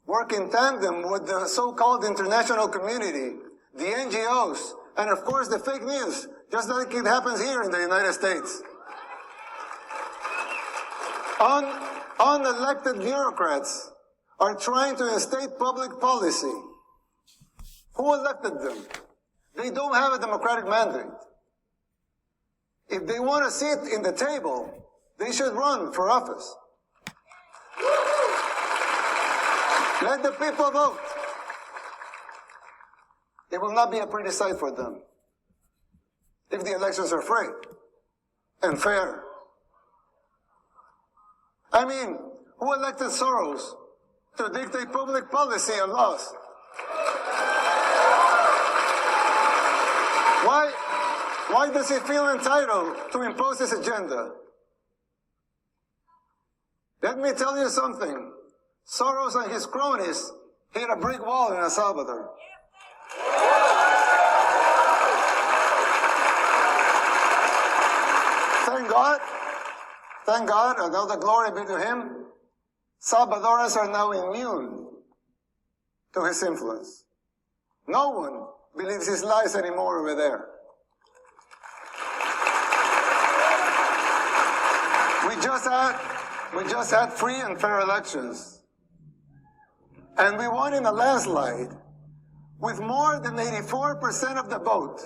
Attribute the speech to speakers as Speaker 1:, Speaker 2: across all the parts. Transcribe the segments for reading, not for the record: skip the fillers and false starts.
Speaker 1: work in tandem with the so-called international community, the NGOs, and of course the fake news, just like it happens here in the United States. Unelected bureaucrats are trying to instate public policy. Who elected them? They don't have a democratic mandate. If they want a seat in the table, they should run for office. Let the people vote. It will not be a pretty sight for them if the elections are free and fair. I mean, who elected Soros to dictate public policy and laws? Why does he feel entitled to impose his agenda? Let me tell you something. Soros and his cronies hit a brick wall in El Salvador. Thank God, and all the glory be to him, Salvadorans are now immune to his influence. No one believes his lies anymore over there. We just had free and fair elections. And we won in a landslide with more than 84% of the vote.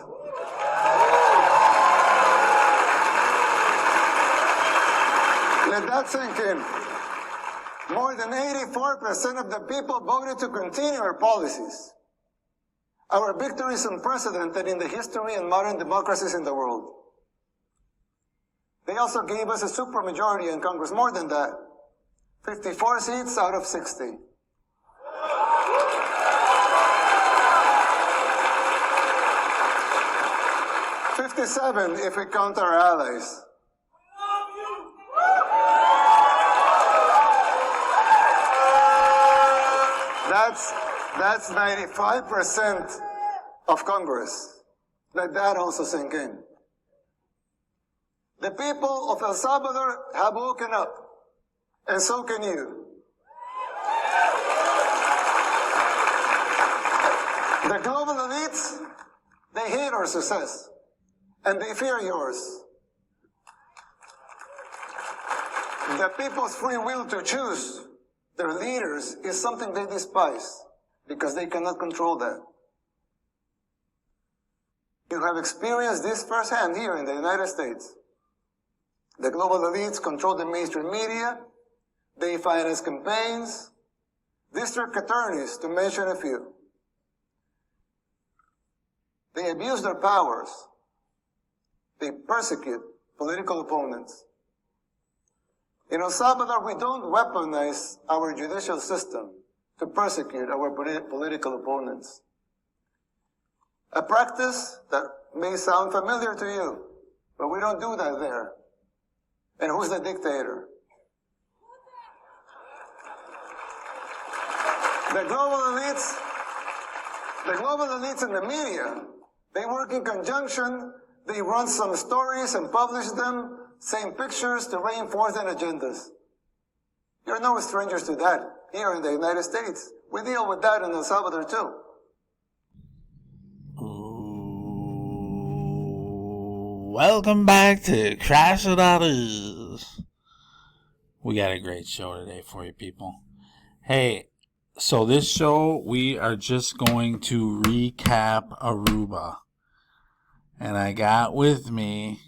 Speaker 1: Let that sink in. More than 84% of the people voted to continue our policies. Our victory is unprecedented in the history and modern democracies in the world. They also gave us a supermajority in Congress, more than that. 54 seats out of 60. '57 if we count our allies. That's 95% of Congress. Let that also sink in. The people of El Salvador have woken up, and so can you. The global elites, they hate our success, and they fear yours. The people's free will to choose their leaders is something they despise, because they cannot control that. You have experienced this firsthand here in the United States. The global elites control the mainstream media, they finance campaigns, district attorneys, to mention a few. They abuse their powers. They persecute political opponents. In El Salvador, we don't weaponize our judicial system to persecute our political opponents. A practice that may sound familiar to you, but we don't do that there. And who's the dictator? The global elites in the media, they work in conjunction, they run some stories and publish them, same pictures to reinforce their agendas. You're no strangers to that here in the United States. We deal with that in El Salvador too.
Speaker 2: Welcome back to Crash It Out Is. We got a great show today for you people. Hey, so this show we are just going to recap Aruba. And I got with me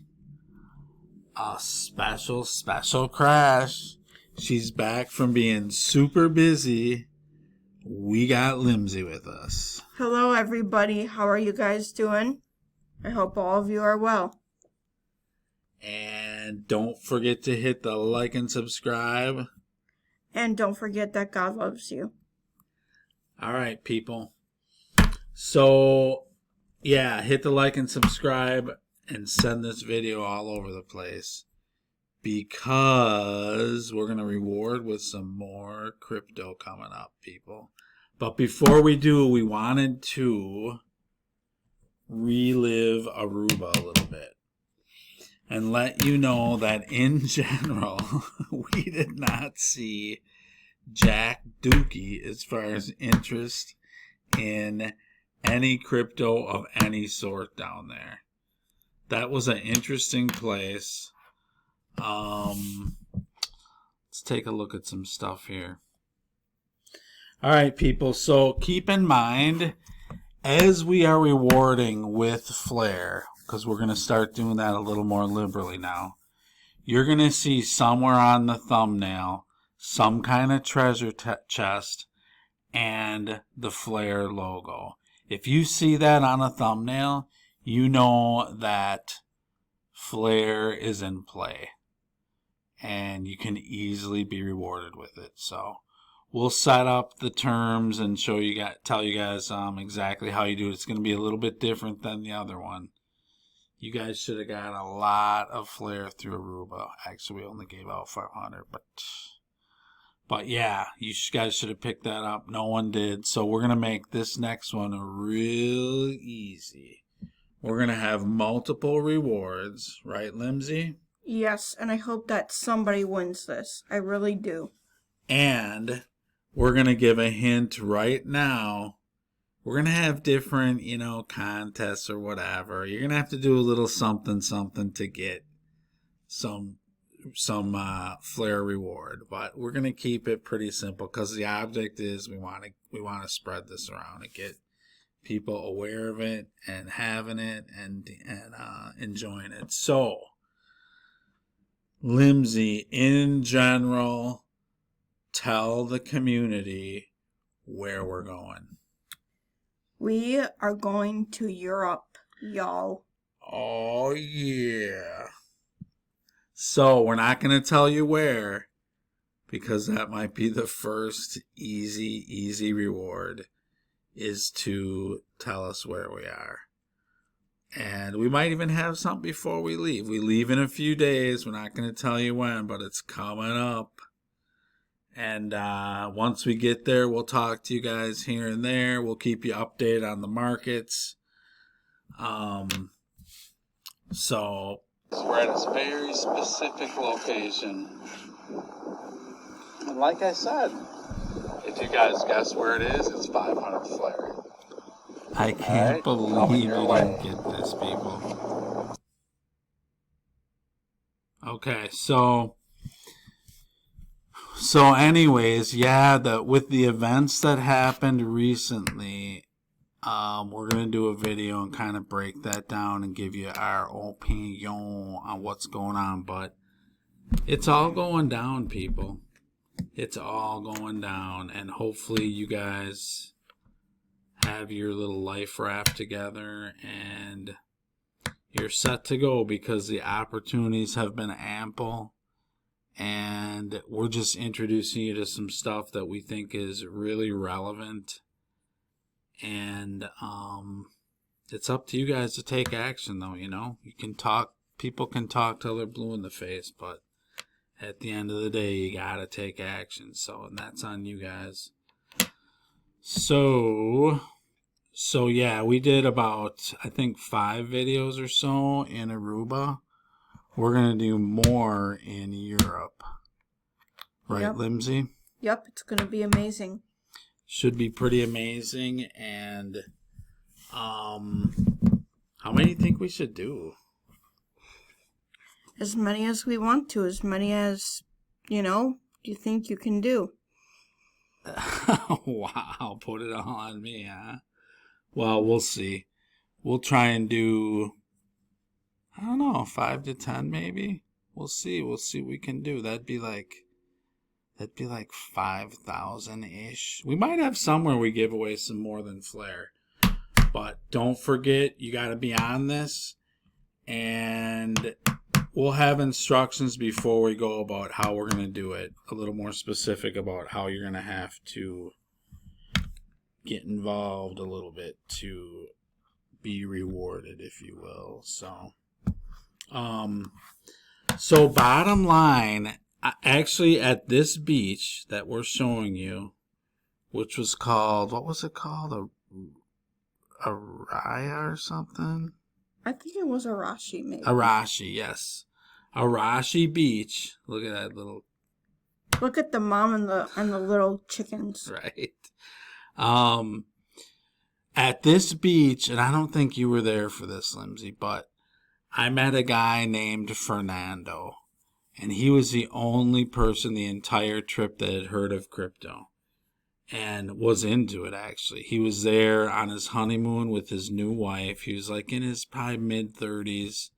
Speaker 2: a special Crash. She's back from being super busy. We got Limzey with us.
Speaker 3: Hello everybody, how are you guys doing? I hope all of you are well.
Speaker 2: And don't forget to hit the like and subscribe.
Speaker 3: And don't forget that God loves you.
Speaker 2: All right, people. So, yeah, hit the like and subscribe and send this video all over the place. Because we're going to reward with some more crypto coming up, people. But before we do, we wanted to relive Aruba a little bit. And let you know that in general, we did not see Jack Dookie as far as interest in any crypto of any sort down there. That was an interesting place. Let's take a look at some stuff here. All right, people. So keep in mind, as we are rewarding with Flare, because we're going to start doing that a little more liberally now, you're going to see somewhere on the thumbnail some kind of treasure chest and the Flare logo. If you see that on a thumbnail, you know that Flare is in play. And you can easily be rewarded with it. So we'll set up the terms and tell you guys exactly how you do it. It's going to be a little bit different than the other one. You guys should have got a lot of Flare through Aruba. Actually, we only gave out 500, but yeah, you guys should have picked that up. No one did. So we're going to make this next one real easy. We're going to have multiple rewards, right, Limzey?
Speaker 3: Yes, and I hope that somebody wins this. I really do.
Speaker 2: And we're going to give a hint right now. We're going to have different, contests or whatever. You're going to have to do a little something to get some Flare reward. But we're going to keep it pretty simple because the object is we want to spread this around and get people aware of it and having it and enjoying it. So, Limzey, in general, tell the community where we're going.
Speaker 3: We are going to Europe, y'all.
Speaker 2: Oh, yeah. So, we're not going to tell you where, because that might be the first easy reward, is to tell us where we are. And we might even have something before we leave. We leave in a few days. We're not going to tell you when, but it's coming up. And once we get there, we'll talk to you guys here and there. We'll keep you updated on the markets. So we're at a very specific location. And like I said, if you guys guess where it is, it's 500 Flare. I can't believe you didn't get this, people. Okay, so anyways, yeah, with the events that happened recently, we're going to do a video and kind of break that down and give you our opinion on what's going on. But it's all going down, people. It's all going down, and hopefully you guys have your little life raft together and you're set to go, because the opportunities have been ample, and we're just introducing you to some stuff that we think is really relevant. And it's up to you guys to take action, though. People can talk till they're blue in the face, but at the end of the day, you gotta take action. And that's on you guys. So yeah, we did about, I think, 5 videos or so in Aruba. We're going to do more in Europe. Right, yep. Limzey?
Speaker 3: Yep, it's going to be amazing.
Speaker 2: Should be pretty amazing. And how many do you think we should do?
Speaker 3: As many as we want to. As many as, you think you can do.
Speaker 2: Wow, put it all on me, huh? Well, we'll see. We'll try and do, I don't know, 5 to 10 maybe. We'll see what we can do. That'd be like 5,000-ish. We might have somewhere we give away some more than Flare. But don't forget, you got to be on this. And we'll have instructions before we go about how we're going to do it. A little more specific about how you're going to have to get involved a little bit to be rewarded, if you will. So bottom line, actually at this beach that we're showing you, which was called, what was it called? Araya or something?
Speaker 3: I think it was Arashi, maybe.
Speaker 2: Arashi, yes. Arashi Beach. Look at that little
Speaker 3: Look at the mom and the little chickens.
Speaker 2: Right. At this beach, and I don't think you were there for this, Limzey, but I met a guy named Fernando, and he was the only person the entire trip that had heard of crypto and was into it, actually. He was there on his honeymoon with his new wife. He was like in his probably mid-30s,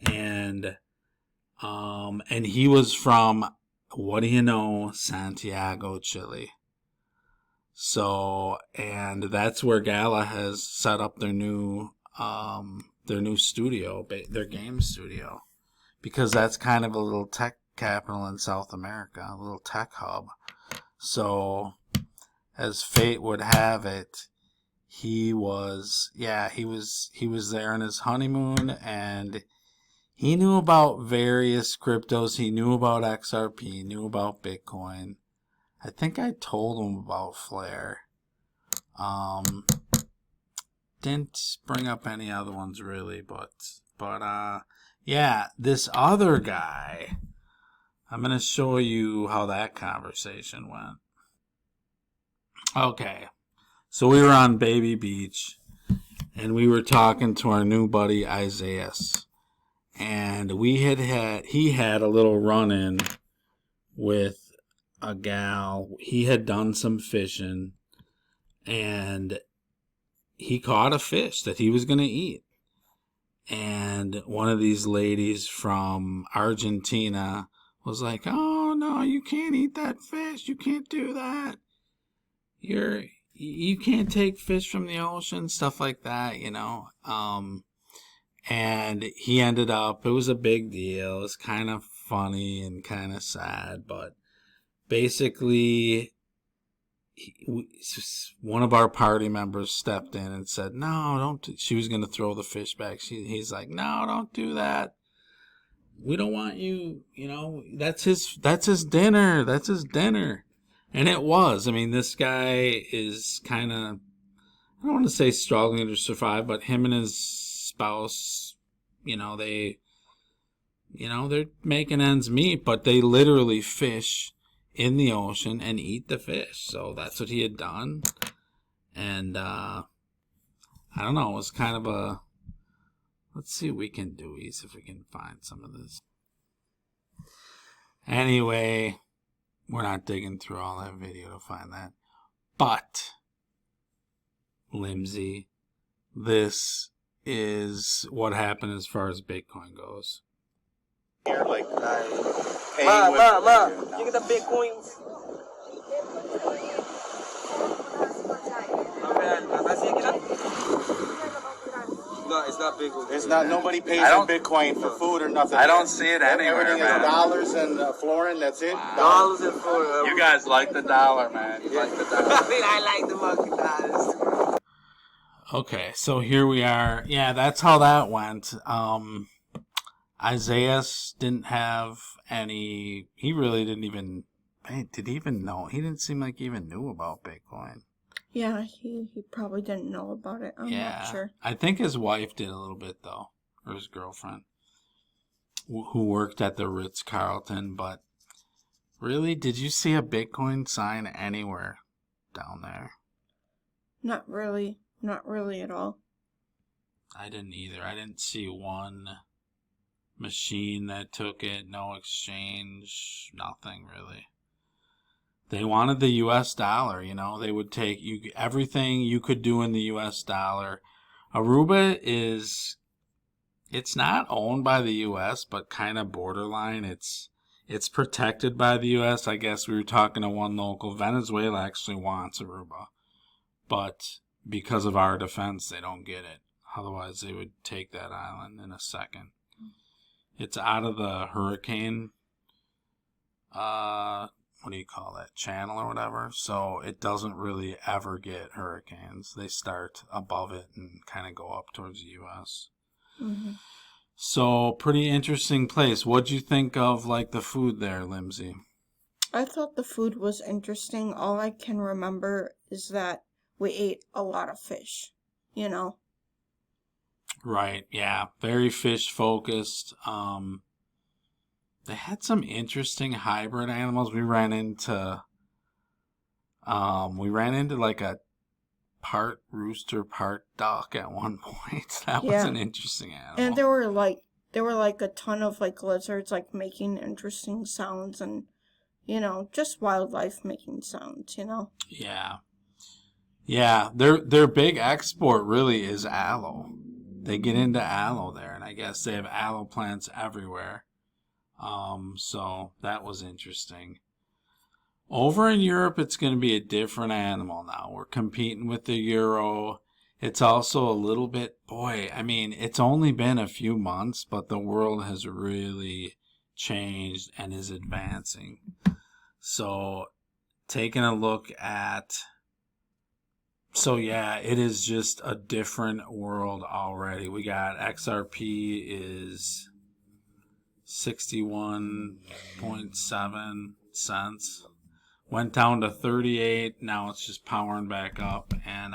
Speaker 2: and he was from, what do you know, Santiago, Chile. So, and that's where Gala has set up their new studio, their game studio, because that's kind of a little tech capital in South America, a little tech hub. So, as fate would have it, he was there on his honeymoon, and he knew about various cryptos. He knew about XRP, knew about Bitcoin. I think I told him about Flare. Didn't bring up any other ones really, but yeah, this other guy, I'm going to show you how that conversation went. Okay, so we were on Baby Beach, and we were talking to our new buddy Isaiah, and he had a little run-in with a gal. He had done some fishing, and he caught a fish that he was going to eat. And one of these ladies from Argentina was like, "Oh, no, you can't eat that fish. You can't do that. You can't take fish from the ocean," stuff like that, you know. And he ended up, it was a big deal. It was kind of funny and kind of sad, but basically, one of our party members stepped in and said, "No, don't." She was going to throw the fish back. He's like, "No, don't do that. We don't want you. You know, that's his dinner. That's his dinner." And it was. I mean, this guy is kind of, I don't want to say struggling to survive, but him and his spouse, they're making ends meet, but they literally fish in the ocean and eat the fish. So that's what he had done. And I don't know, it was kind of a, let's see what we can do, if we can find some of this. Anyway, we're not digging through all that video to find that. But, Limzey, this is what happened as far as Bitcoin goes.
Speaker 4: Here, like,
Speaker 5: you get the Bitcoins. No, it's not Bitcoin.
Speaker 4: It's not. Nobody pays in Bitcoin for food or nothing.
Speaker 6: I don't see it anywhere,
Speaker 4: Everything
Speaker 6: man.
Speaker 4: is dollars and florin. That's it.
Speaker 6: Wow.
Speaker 5: Dollars and florin.
Speaker 6: You guys like the dollar, man. You like the dollar.
Speaker 5: I like the fucking dollars.
Speaker 2: Okay, so here we are. Yeah, that's how that went. Isaiah didn't have any. He really didn't even. Did he even know? He didn't seem like he even knew about Bitcoin.
Speaker 3: Yeah, he probably didn't know about it. I'm not sure.
Speaker 2: I think his wife did a little bit, though, or his girlfriend, who worked at the Ritz-Carlton. But really, did you see a Bitcoin sign anywhere down there?
Speaker 3: Not really. Not really at all.
Speaker 2: I didn't either. I didn't see one machine that took it, no exchange, nothing really. They wanted the US dollar, they would take everything you could do in the US dollar. Aruba it's not owned by the US, but kind of borderline. It's protected by the US. I guess we were talking to one local. Venezuela actually wants Aruba, but because of our defense, they don't get it. Otherwise, they would take that island in a second. It's out of the hurricane, what do you call that, channel or whatever. So it doesn't really ever get hurricanes. They start above it and kind of go up towards the U.S.
Speaker 3: Mm-hmm.
Speaker 2: So pretty interesting place. What'd you think of like the food there, Limzey?
Speaker 3: I thought the food was interesting. All I can remember is that we ate a lot of fish,
Speaker 2: Right, yeah. Very fish focused. they had some interesting hybrid animals. We ran into like a part rooster, part duck at one point. That was
Speaker 3: Yeah.
Speaker 2: an interesting animal.
Speaker 3: And there were like a ton of like lizards like making interesting sounds, and just wildlife making sounds,
Speaker 2: Yeah. Yeah, their big export really is aloe. They get into aloe there, and I guess they have aloe plants everywhere. So that was interesting. Over in Europe, it's going to be a different animal now. We're competing with the euro. It's also a little bit, it's only been a few months, but the world has really changed and is advancing. So taking a look at, it is just a different world already. We got XRP is 61.7 cents. Went down to 38. Now it's just powering back up. And,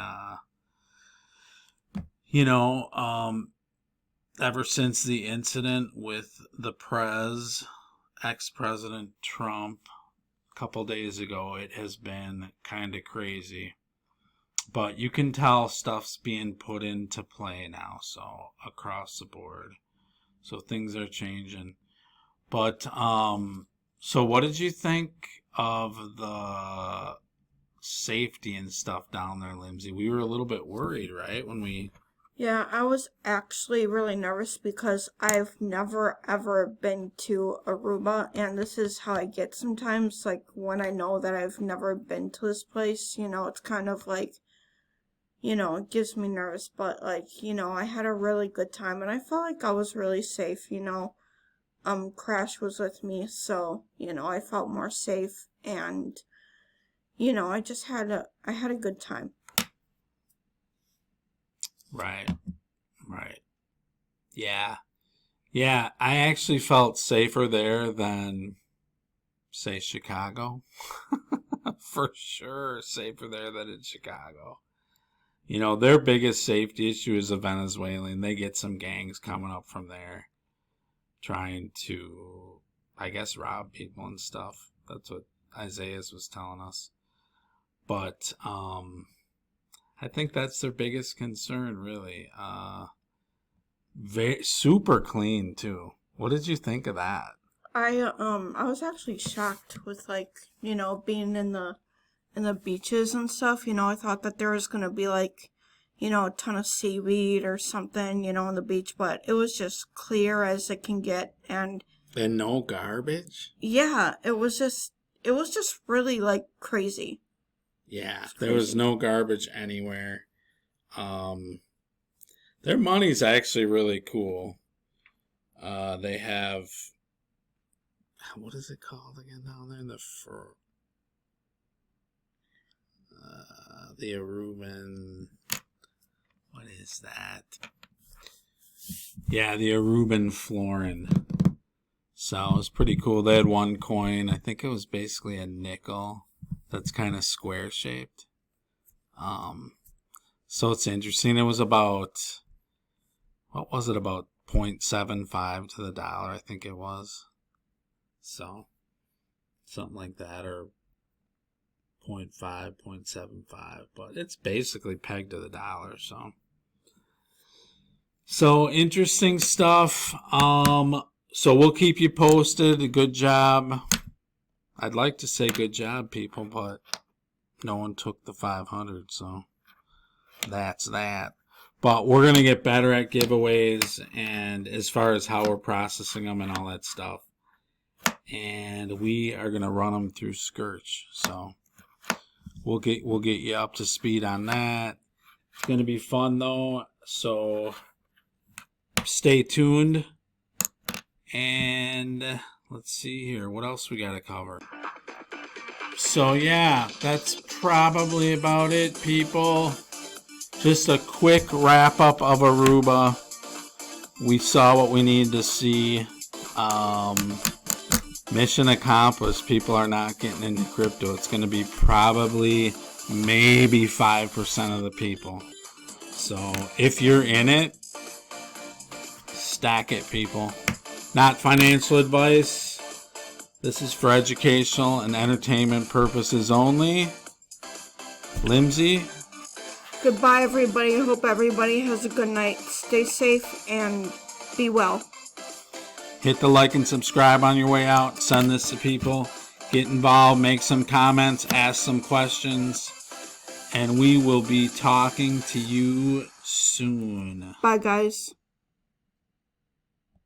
Speaker 2: ever since the incident with the ex-President Trump a couple days ago, it has been kind of crazy. But you can tell stuff's being put into play now, so across the board. So things are changing. But, so what did you think of the safety and stuff down there, Limzey? We were a little bit worried, right, when we...
Speaker 3: Yeah, I was actually really nervous because I've never ever been to Aruba, and this is how I get sometimes, like when I know that I've never been to this place, it's kind of like, it gives me nervous, but like, I had a really good time, and I felt like I was really safe, Crash was with me, so, I felt more safe, and, I just had a good time.
Speaker 2: Right. Yeah, I actually felt safer there than, say, Chicago. For sure, safer there than in Chicago. Their biggest safety issue is the Venezuelan. They get some gangs coming up from there trying to, I guess, rob people and stuff. That's what Isaiah was telling us. But, I think that's their biggest concern, really. Super clean too. What did you think of that?
Speaker 3: I was actually shocked with being in the beaches and stuff. I thought that there was gonna be a ton of seaweed or something, on the beach, but it was just clear as it can get, and
Speaker 2: no garbage?
Speaker 3: Yeah, it was just really crazy.
Speaker 2: Yeah, there was no garbage anywhere. Their money's actually really cool. They have, what is it called again down there? The Aruban, what is that? Yeah, the Aruban florin. So it was pretty cool. They had one coin. I think it was basically a nickel that's kind of square shaped. So it's interesting. It was about, what was it, about 0.75 to the dollar, I think it was. So something like that, or 0.5, 0.75, but it's basically pegged to the dollar. So interesting stuff. So we'll keep you posted. Good job. I'd like to say good job, people, but no one took the 500, so that's that. But we're going to get better at giveaways and as far as how we're processing them and all that stuff. And we are going to run them through Skearch. So we'll get you up to speed on that. It's going to be fun though. So stay tuned. And let's see here. What else we got to cover? So yeah, that's probably about it, people. Just a quick wrap up of Aruba. We saw what we needed to see. Mission accomplished. People are not getting into crypto. It's going to be probably maybe 5% of the people. So if you're in it, stack it, people. Not financial advice. This is for educational and entertainment purposes only. Limzey.
Speaker 3: Goodbye, everybody. I hope everybody has a good night. Stay safe and be well.
Speaker 2: Hit the like and subscribe on your way out. Send this to people. Get involved. Make some comments. Ask some questions. And we will be talking to you soon.
Speaker 3: Bye, guys.